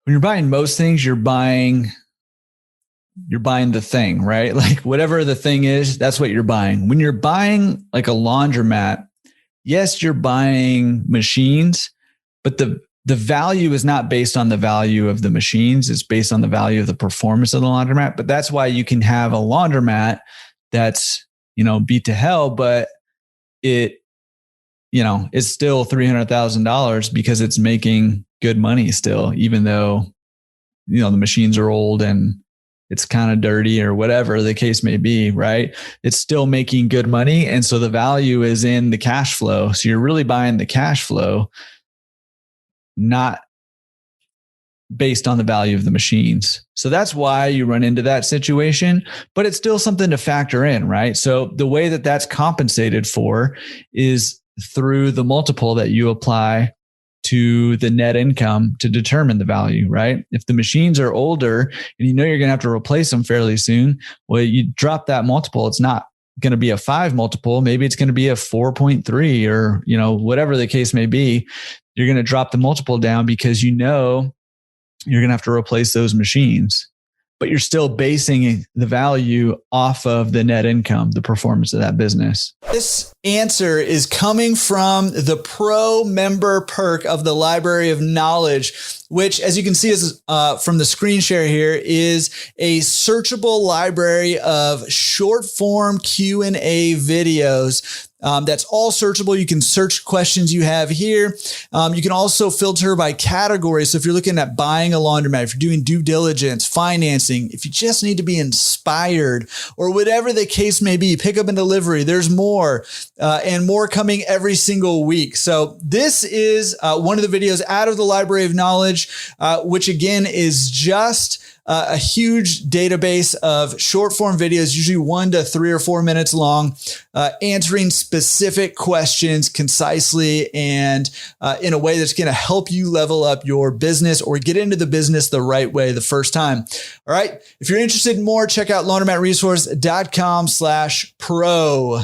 when you're buying most things, you're buying the thing, right? Like whatever the thing is, that's what you're buying. When you're buying like a laundromat, yes, you're buying machines, but the value is not based on the value of the machines. It's based on the value of the performance of the laundromat. But that's why you can have a laundromat that's, beat to hell, but it, it's still $300,000 because it's making good money still, even though, the machines are old and it's kind of dirty or whatever the case may be, right? It's still making good money. And so the value is in the cash flow. So you're really buying the cash flow, not based on the value of the machines. So that's why you run into that situation, but it's still something to factor in, right? So the way that that's compensated for is through the multiple that you apply to the net income to determine the value, right? If the machines are older and you're going to have to replace them fairly soon, well, you drop that multiple. It's not going to be a 5 multiple. Maybe it's going to be a 4.3 or, whatever the case may be. You're going to drop the multiple down because you're going to have to replace those machines, but you're still basing the value off of the net income, the performance of that business. This answer is coming from the pro member perk of the Library of Knowledge, which, as you can see is from the screen share here, is a searchable library of short form Q&A videos. That's all searchable. You can search questions you have here. You can also filter by category. So if you're looking at buying a laundromat, if you're doing due diligence, financing, if you just need to be inspired or whatever the case may be, pickup and delivery, there's more and more coming every single week. So this is one of the videos out of the Library of Knowledge, which again is just a huge database of short form videos, usually 1 to 3 or 4 minutes long, answering specific questions concisely and in a way that's going to help you level up your business or get into the business the right way the first time. All right. If you're interested in more, check out laundromatresource.com/pro.